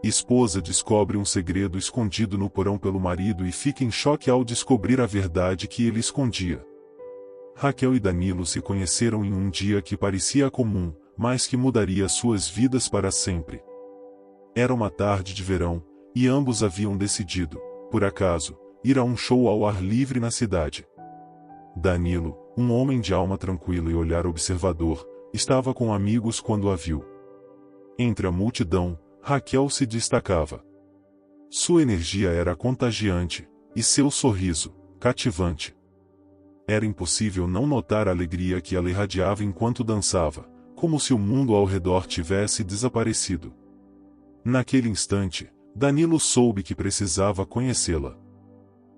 Esposa descobre um segredo escondido no porão pelo marido e fica em choque ao descobrir a verdade que ele escondia. Raquel e Danilo se conheceram em um dia que parecia comum, mas que mudaria suas vidas para sempre. Era uma tarde de verão, e ambos haviam decidido, por acaso, ir a um show ao ar livre na cidade. Danilo, um homem de alma tranquila e olhar observador, estava com amigos quando a viu. Entre a multidão, Raquel se destacava. Sua energia era contagiante, e seu sorriso, cativante. Era impossível não notar a alegria que ela irradiava enquanto dançava, como se o mundo ao redor tivesse desaparecido. Naquele instante, Danilo soube que precisava conhecê-la.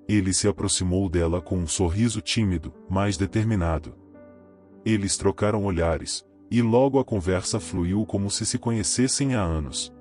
Ele se aproximou dela com um sorriso tímido, mas determinado. Eles trocaram olhares, e logo a conversa fluiu como se conhecessem há anos.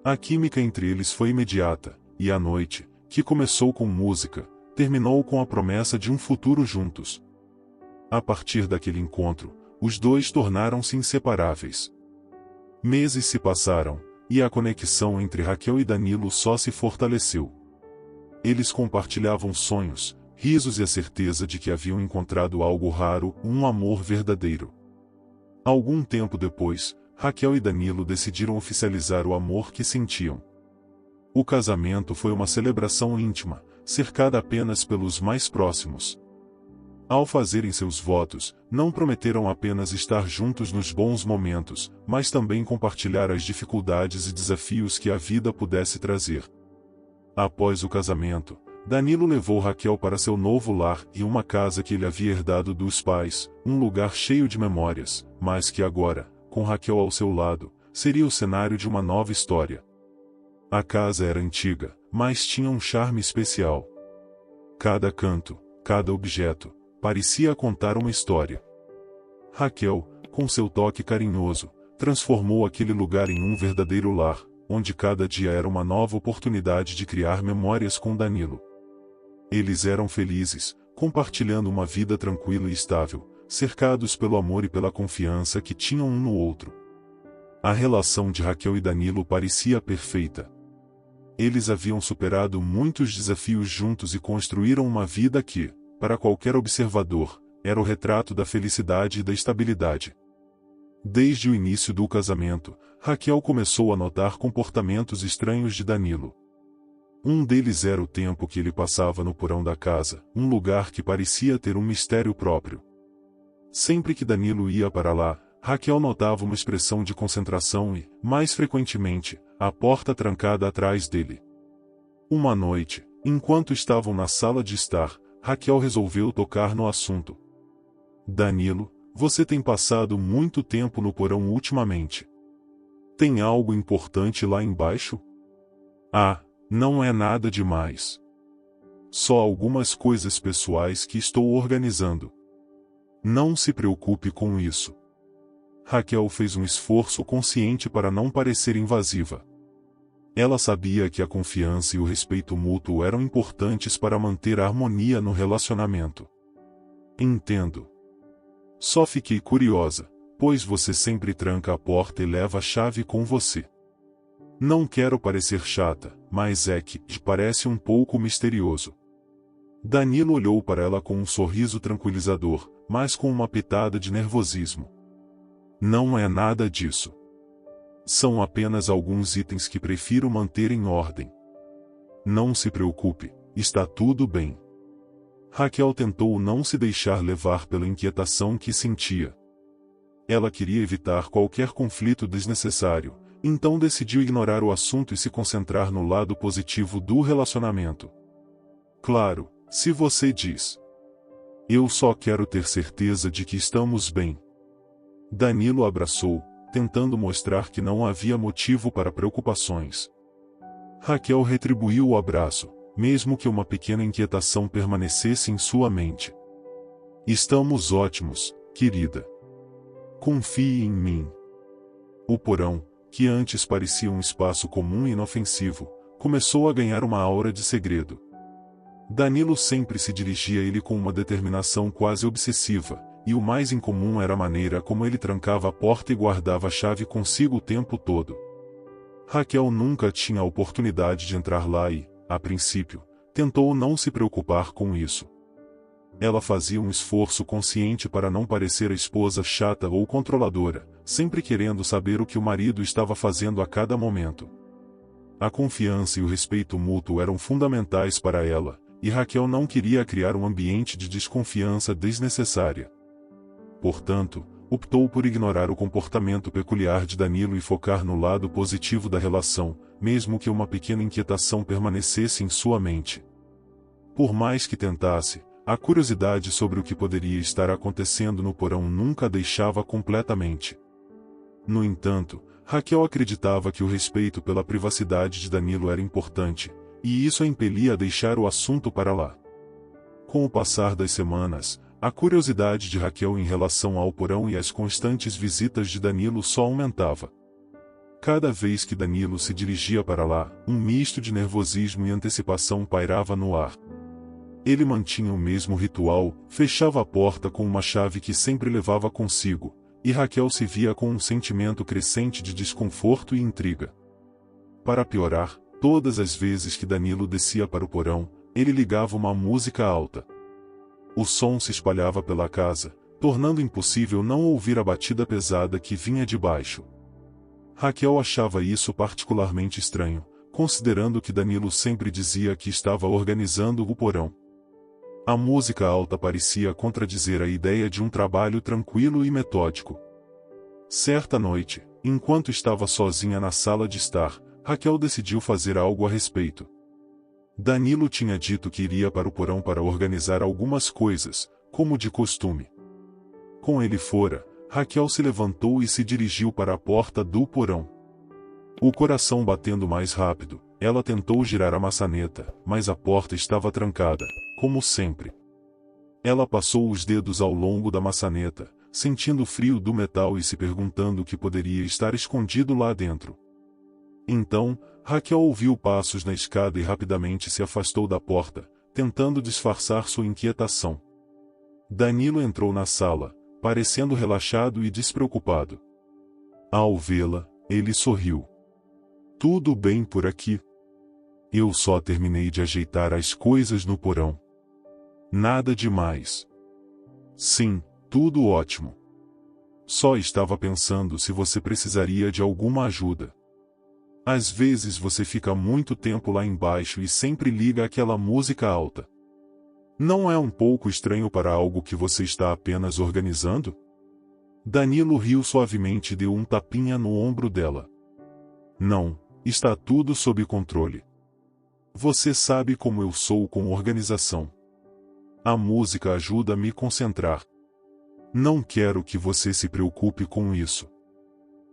A química entre eles foi imediata, e a noite, que começou com música, terminou com a promessa de um futuro juntos. A partir daquele encontro, os dois tornaram-se inseparáveis. Meses se passaram, e a conexão entre Raquel e Danilo só se fortaleceu. Eles compartilhavam sonhos, risos e a certeza de que haviam encontrado algo raro, um amor verdadeiro. Algum tempo depois, Raquel e Danilo decidiram oficializar o amor que sentiam. O casamento foi uma celebração íntima, cercada apenas pelos mais próximos. Ao fazerem seus votos, não prometeram apenas estar juntos nos bons momentos, mas também compartilhar as dificuldades e desafios que a vida pudesse trazer. Após o casamento, Danilo levou Raquel para seu novo lar e uma casa que ele havia herdado dos pais, um lugar cheio de memórias, mas que agora, com Raquel ao seu lado, seria o cenário de uma nova história. A casa era antiga, mas tinha um charme especial. Cada canto, cada objeto, parecia contar uma história. Raquel, com seu toque carinhoso, transformou aquele lugar em um verdadeiro lar, onde cada dia era uma nova oportunidade de criar memórias com Danilo. Eles eram felizes, compartilhando uma vida tranquila e estável, cercados pelo amor e pela confiança que tinham um no outro. A relação de Raquel e Danilo parecia perfeita. Eles haviam superado muitos desafios juntos e construíram uma vida que, para qualquer observador, era o retrato da felicidade e da estabilidade. Desde o início do casamento, Raquel começou a notar comportamentos estranhos de Danilo. Um deles era o tempo que ele passava no porão da casa, um lugar que parecia ter um mistério próprio. Sempre que Danilo ia para lá, Raquel notava uma expressão de concentração e, mais frequentemente, a porta trancada atrás dele. Uma noite, enquanto estavam na sala de estar, Raquel resolveu tocar no assunto. Danilo, você tem passado muito tempo no porão ultimamente. Tem algo importante lá embaixo? Ah, não é nada demais. Só algumas coisas pessoais que estou organizando. Não se preocupe com isso. Raquel fez um esforço consciente para não parecer invasiva. Ela sabia que a confiança e o respeito mútuo eram importantes para manter a harmonia no relacionamento. Entendo. Só fiquei curiosa, pois você sempre tranca a porta e leva a chave com você. Não quero parecer chata, mas é que parece um pouco misterioso. Danilo olhou para ela com um sorriso tranquilizador, mas com uma pitada de nervosismo. Não é nada disso. São apenas alguns itens que prefiro manter em ordem. Não se preocupe, está tudo bem. Raquel tentou não se deixar levar pela inquietação que sentia. Ela queria evitar qualquer conflito desnecessário, então decidiu ignorar o assunto e se concentrar no lado positivo do relacionamento. Claro, se você diz. Eu só quero ter certeza de que estamos bem. Danilo abraçou, tentando mostrar que não havia motivo para preocupações. Raquel retribuiu o abraço, mesmo que uma pequena inquietação permanecesse em sua mente. Estamos ótimos, querida. Confie em mim. O porão, que antes parecia um espaço comum e inofensivo, começou a ganhar uma aura de segredo. Danilo sempre se dirigia a ele com uma determinação quase obsessiva, e o mais incomum era a maneira como ele trancava a porta e guardava a chave consigo o tempo todo. Raquel nunca tinha a oportunidade de entrar lá e, a princípio, tentou não se preocupar com isso. Ela fazia um esforço consciente para não parecer a esposa chata ou controladora, sempre querendo saber o que o marido estava fazendo a cada momento. A confiança e o respeito mútuo eram fundamentais para ela, e Raquel não queria criar um ambiente de desconfiança desnecessária. Portanto, optou por ignorar o comportamento peculiar de Danilo e focar no lado positivo da relação, mesmo que uma pequena inquietação permanecesse em sua mente. Por mais que tentasse, a curiosidade sobre o que poderia estar acontecendo no porão nunca a deixava completamente. No entanto, Raquel acreditava que o respeito pela privacidade de Danilo era importante, e isso a impelia a deixar o assunto para lá. Com o passar das semanas, a curiosidade de Raquel em relação ao porão e as constantes visitas de Danilo só aumentava. Cada vez que Danilo se dirigia para lá, um misto de nervosismo e antecipação pairava no ar. Ele mantinha o mesmo ritual, fechava a porta com uma chave que sempre levava consigo, e Raquel se via com um sentimento crescente de desconforto e intriga. Para piorar, todas as vezes que Danilo descia para o porão, ele ligava uma música alta. O som se espalhava pela casa, tornando impossível não ouvir a batida pesada que vinha de baixo. Raquel achava isso particularmente estranho, considerando que Danilo sempre dizia que estava organizando o porão. A música alta parecia contradizer a ideia de um trabalho tranquilo e metódico. Certa noite, enquanto estava sozinha na sala de estar, Raquel decidiu fazer algo a respeito. Danilo tinha dito que iria para o porão para organizar algumas coisas, como de costume. Com ele fora, Raquel se levantou e se dirigiu para a porta do porão. O coração batendo mais rápido, ela tentou girar a maçaneta, mas a porta estava trancada, como sempre. Ela passou os dedos ao longo da maçaneta, sentindo o frio do metal e se perguntando o que poderia estar escondido lá dentro. Então, Raquel ouviu passos na escada e rapidamente se afastou da porta, tentando disfarçar sua inquietação. Danilo entrou na sala, parecendo relaxado e despreocupado. Ao vê-la, ele sorriu. "Tudo bem por aqui? Eu só terminei de ajeitar as coisas no porão. Nada demais." "Sim, tudo ótimo. Só estava pensando se você precisaria de alguma ajuda. Às vezes você fica muito tempo lá embaixo e sempre liga aquela música alta. Não é um pouco estranho para algo que você está apenas organizando?" Danilo riu suavemente e deu um tapinha no ombro dela. "Não, está tudo sob controle. Você sabe como eu sou com organização. A música ajuda a me concentrar. Não quero que você se preocupe com isso."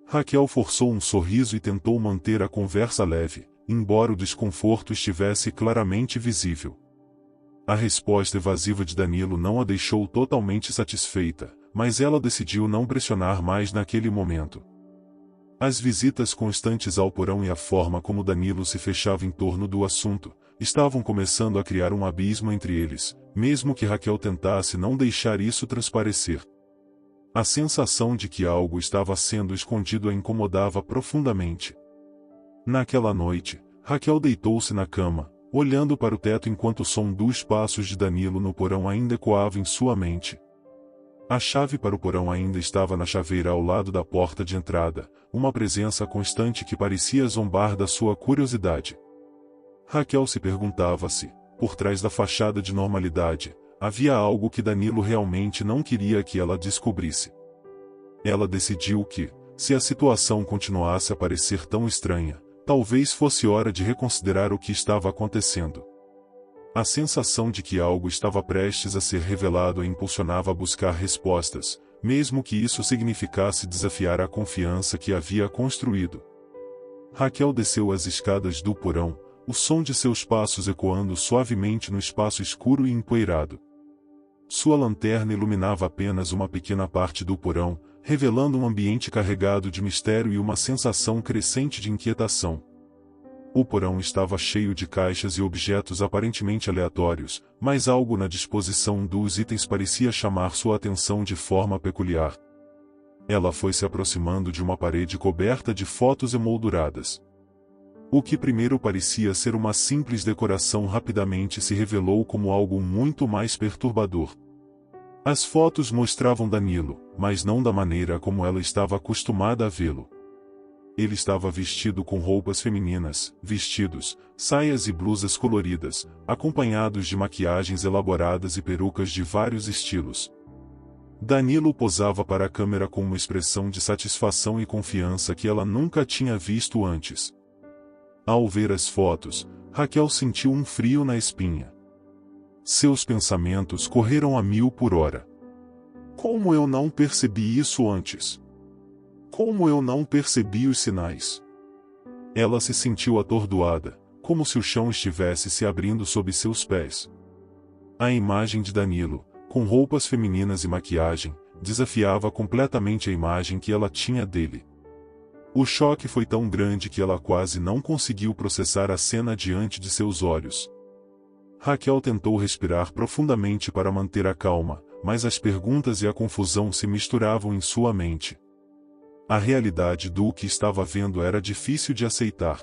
Raquel forçou um sorriso e tentou manter a conversa leve, embora o desconforto estivesse claramente visível. A resposta evasiva de Danilo não a deixou totalmente satisfeita, mas ela decidiu não pressionar mais naquele momento. As visitas constantes ao porão e a forma como Danilo se fechava em torno do assunto, estavam começando a criar um abismo entre eles, mesmo que Raquel tentasse não deixar isso transparecer. A sensação de que algo estava sendo escondido a incomodava profundamente. Naquela noite, Raquel deitou-se na cama, olhando para o teto enquanto o som dos passos de Danilo no porão ainda ecoava em sua mente. A chave para o porão ainda estava na chaveira ao lado da porta de entrada, uma presença constante que parecia zombar da sua curiosidade. Raquel se perguntava se, por trás da fachada de normalidade, havia algo que Danilo realmente não queria que ela descobrisse. Ela decidiu que, se a situação continuasse a parecer tão estranha, talvez fosse hora de reconsiderar o que estava acontecendo. A sensação de que algo estava prestes a ser revelado a impulsionava a buscar respostas, mesmo que isso significasse desafiar a confiança que havia construído. Raquel desceu as escadas do porão, o som de seus passos ecoando suavemente no espaço escuro e empoeirado. Sua lanterna iluminava apenas uma pequena parte do porão, revelando um ambiente carregado de mistério e uma sensação crescente de inquietação. O porão estava cheio de caixas e objetos aparentemente aleatórios, mas algo na disposição dos itens parecia chamar sua atenção de forma peculiar. Ela foi se aproximando de uma parede coberta de fotos emolduradas. O que primeiro parecia ser uma simples decoração rapidamente se revelou como algo muito mais perturbador. As fotos mostravam Danilo, mas não da maneira como ela estava acostumada a vê-lo. Ele estava vestido com roupas femininas, vestidos, saias e blusas coloridas, acompanhados de maquiagens elaboradas e perucas de vários estilos. Danilo posava para a câmera com uma expressão de satisfação e confiança que ela nunca tinha visto antes. Ao ver as fotos, Raquel sentiu um frio na espinha. Seus pensamentos correram a 1000 por hora. Como eu não percebi isso antes? Como eu não percebi os sinais? Ela se sentiu atordoada, como se o chão estivesse se abrindo sob seus pés. A imagem de Danilo, com roupas femininas e maquiagem, desafiava completamente a imagem que ela tinha dele. O choque foi tão grande que ela quase não conseguiu processar a cena diante de seus olhos. Raquel tentou respirar profundamente para manter a calma, mas as perguntas e a confusão se misturavam em sua mente. A realidade do que estava vendo era difícil de aceitar.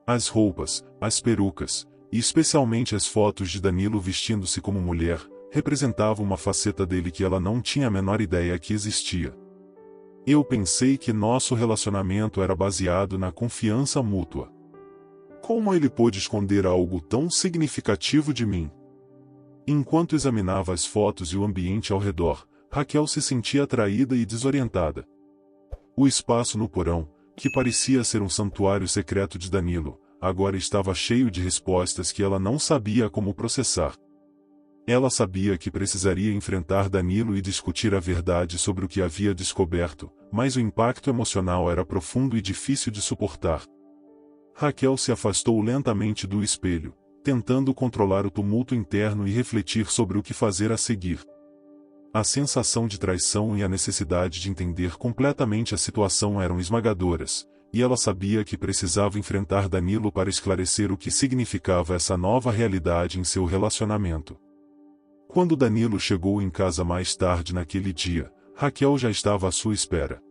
As roupas, as perucas, e especialmente as fotos de Danilo vestindo-se como mulher, representavam uma faceta dele que ela não tinha a menor ideia que existia. Eu pensei que nosso relacionamento era baseado na confiança mútua. Como ele pôde esconder algo tão significativo de mim? Enquanto examinava as fotos e o ambiente ao redor, Raquel se sentia atraída e desorientada. O espaço no porão, que parecia ser um santuário secreto de Danilo, agora estava cheio de respostas que ela não sabia como processar. Ela sabia que precisaria enfrentar Danilo e discutir a verdade sobre o que havia descoberto, mas o impacto emocional era profundo e difícil de suportar. Raquel se afastou lentamente do espelho, tentando controlar o tumulto interno e refletir sobre o que fazer a seguir. A sensação de traição e a necessidade de entender completamente a situação eram esmagadoras, e ela sabia que precisava enfrentar Danilo para esclarecer o que significava essa nova realidade em seu relacionamento. Quando Danilo chegou em casa mais tarde naquele dia, Raquel já estava à sua espera.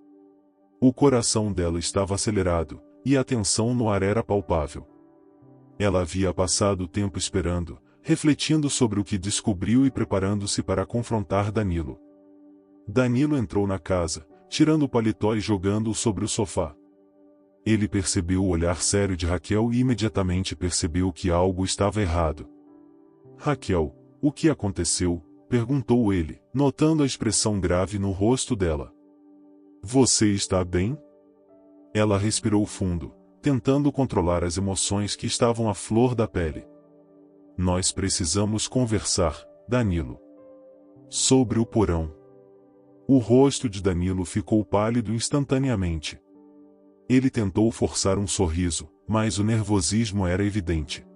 O coração dela estava acelerado, e a tensão no ar era palpável. Ela havia passado o tempo esperando, refletindo sobre o que descobriu e preparando-se para confrontar Danilo. Danilo entrou na casa, tirando o paletó e jogando-o sobre o sofá. Ele percebeu o olhar sério de Raquel e imediatamente percebeu que algo estava errado. Raquel, o que aconteceu? Perguntou ele, notando a expressão grave no rosto dela. Você está bem? Ela respirou fundo, tentando controlar as emoções que estavam à flor da pele. Nós precisamos conversar, Danilo. Sobre o porão. O rosto de Danilo ficou pálido instantaneamente. Ele tentou forçar um sorriso, mas o nervosismo era evidente.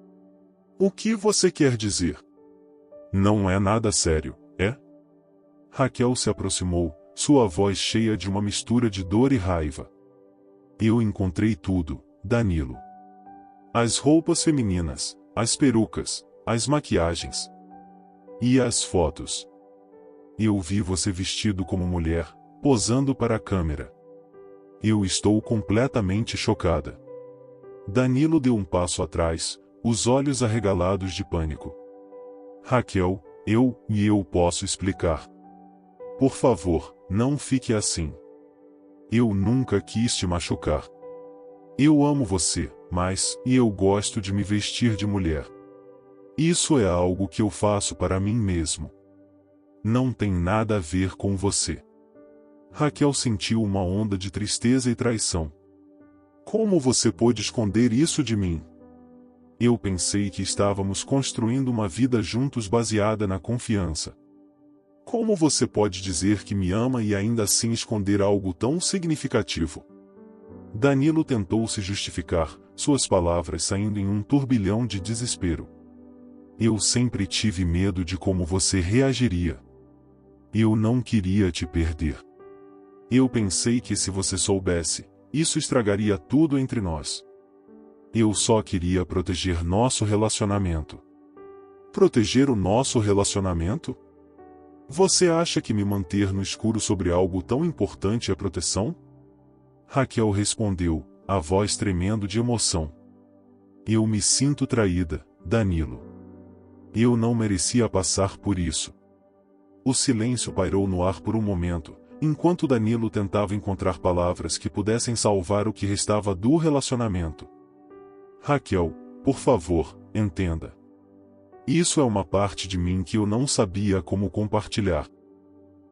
O que você quer dizer? Não é nada sério, é? Raquel se aproximou, sua voz cheia de uma mistura de dor e raiva. Eu encontrei tudo, Danilo. As roupas femininas, as perucas, as maquiagens. E as fotos. Eu vi você vestido como mulher, posando para a câmera. Eu estou completamente chocada. Danilo deu um passo atrás, os olhos arregalados de pânico. Raquel, eu posso explicar. Por favor, não fique assim. Eu nunca quis te machucar. Eu amo você, mas eu gosto de me vestir de mulher. Isso é algo que eu faço para mim mesmo. Não tem nada a ver com você. Raquel sentiu uma onda de tristeza e traição. Como você pôde esconder isso de mim? Eu pensei que estávamos construindo uma vida juntos baseada na confiança. Como você pode dizer que me ama e ainda assim esconder algo tão significativo? Danilo tentou se justificar, suas palavras saindo em um turbilhão de desespero. Eu sempre tive medo de como você reagiria. Eu não queria te perder. Eu pensei que se você soubesse, isso estragaria tudo entre nós. Eu só queria proteger nosso relacionamento. Proteger o nosso relacionamento? Você acha que me manter no escuro sobre algo tão importante é proteção? Raquel respondeu, a voz tremendo de emoção. Eu me sinto traída, Danilo. Eu não merecia passar por isso. O silêncio pairou no ar por um momento, enquanto Danilo tentava encontrar palavras que pudessem salvar o que restava do relacionamento. Raquel, por favor, entenda. Isso é uma parte de mim que eu não sabia como compartilhar.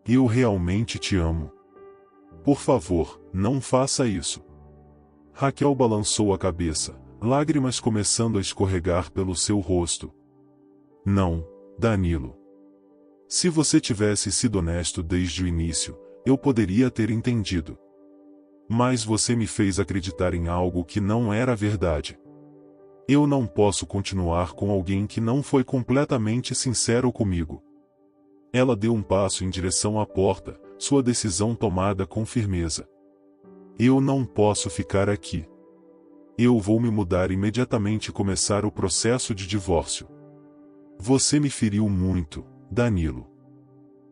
Eu realmente te amo. Por favor, não faça isso. Raquel balançou a cabeça, lágrimas começando a escorregar pelo seu rosto. Não, Danilo. Se você tivesse sido honesto desde o início, eu poderia ter entendido. Mas você me fez acreditar em algo que não era verdade. Eu não posso continuar com alguém que não foi completamente sincero comigo. Ela deu um passo em direção à porta, sua decisão tomada com firmeza. Eu não posso ficar aqui. Eu vou me mudar imediatamente e começar o processo de divórcio. Você me feriu muito, Danilo.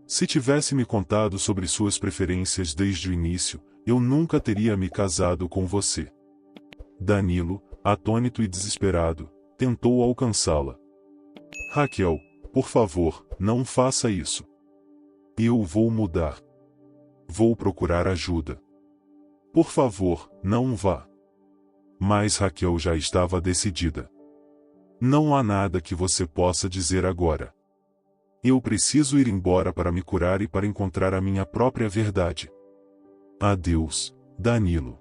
Se tivesse me contado sobre suas preferências desde o início, eu nunca teria me casado com você. Danilo, atônito e desesperado, tentou alcançá-la. Raquel, por favor, não faça isso. Eu vou mudar. Vou procurar ajuda. Por favor, não vá. Mas Raquel já estava decidida. Não há nada que você possa dizer agora. Eu preciso ir embora para me curar e para encontrar a minha própria verdade. Adeus, Danilo.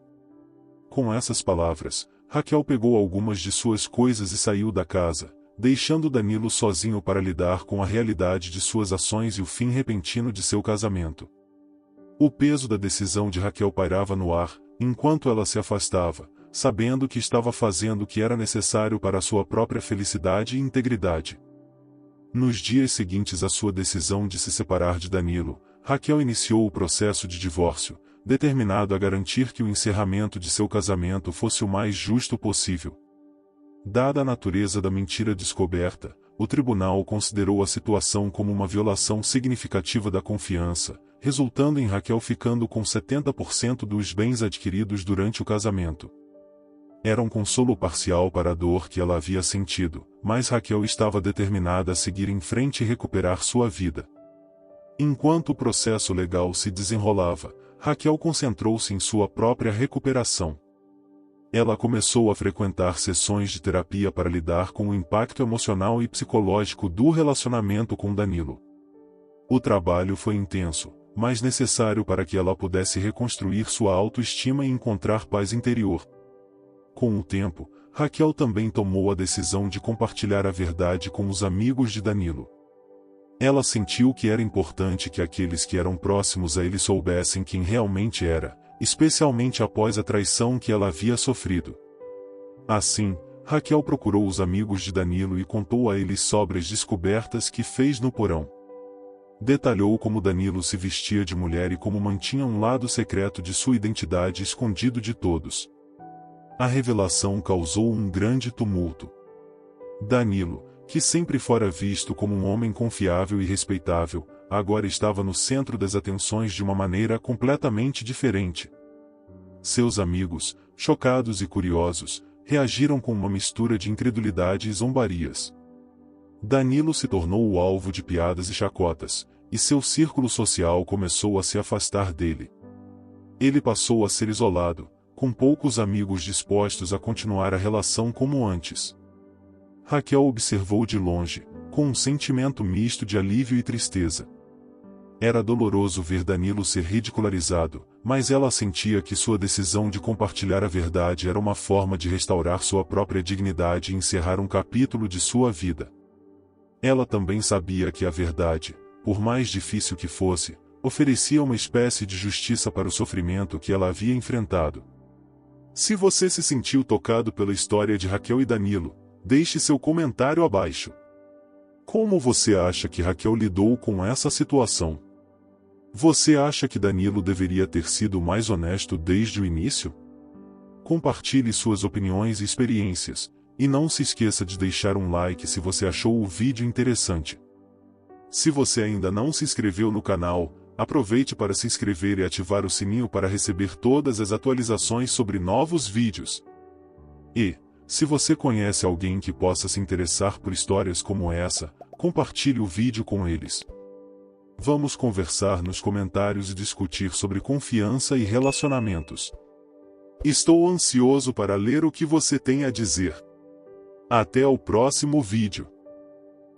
Com essas palavras, Raquel pegou algumas de suas coisas e saiu da casa, deixando Danilo sozinho para lidar com a realidade de suas ações e o fim repentino de seu casamento. O peso da decisão de Raquel pairava no ar, enquanto ela se afastava, sabendo que estava fazendo o que era necessário para a sua própria felicidade e integridade. Nos dias seguintes à sua decisão de se separar de Danilo, Raquel iniciou o processo de divórcio, determinado a garantir que o encerramento de seu casamento fosse o mais justo possível. Dada a natureza da mentira descoberta, o tribunal considerou a situação como uma violação significativa da confiança, resultando em Raquel ficando com 70% dos bens adquiridos durante o casamento. Era um consolo parcial para a dor que ela havia sentido, mas Raquel estava determinada a seguir em frente e recuperar sua vida. Enquanto o processo legal se desenrolava, Raquel concentrou-se em sua própria recuperação. Ela começou a frequentar sessões de terapia para lidar com o impacto emocional e psicológico do relacionamento com Danilo. O trabalho foi intenso, mas necessário para que ela pudesse reconstruir sua autoestima e encontrar paz interior. Com o tempo, Raquel também tomou a decisão de compartilhar a verdade com os amigos de Danilo. Ela sentiu que era importante que aqueles que eram próximos a ele soubessem quem realmente era, especialmente após a traição que ela havia sofrido. Assim, Raquel procurou os amigos de Danilo e contou a eles sobre as descobertas que fez no porão. Detalhou como Danilo se vestia de mulher e como mantinha um lado secreto de sua identidade escondido de todos. A revelação causou um grande tumulto. Danilo, que sempre fora visto como um homem confiável e respeitável, agora estava no centro das atenções de uma maneira completamente diferente. Seus amigos, chocados e curiosos, reagiram com uma mistura de incredulidade e zombarias. Danilo se tornou o alvo de piadas e chacotas, e seu círculo social começou a se afastar dele. Ele passou a ser isolado, com poucos amigos dispostos a continuar a relação como antes. Raquel observou de longe, com um sentimento misto de alívio e tristeza. Era doloroso ver Danilo ser ridicularizado, mas ela sentia que sua decisão de compartilhar a verdade era uma forma de restaurar sua própria dignidade e encerrar um capítulo de sua vida. Ela também sabia que a verdade, por mais difícil que fosse, oferecia uma espécie de justiça para o sofrimento que ela havia enfrentado. Se você se sentiu tocado pela história de Raquel e Danilo, deixe seu comentário abaixo. Como você acha que Raquel lidou com essa situação? Você acha que Danilo deveria ter sido mais honesto desde o início? Compartilhe suas opiniões e experiências, e não se esqueça de deixar um like se você achou o vídeo interessante. Se você ainda não se inscreveu no canal, aproveite para se inscrever e ativar o sininho para receber todas as atualizações sobre novos vídeos. E, Se você conhece alguém que possa se interessar por histórias como essa, compartilhe o vídeo com eles. Vamos conversar nos comentários e discutir sobre confiança e relacionamentos. Estou ansioso para ler o que você tem a dizer. Até o próximo vídeo.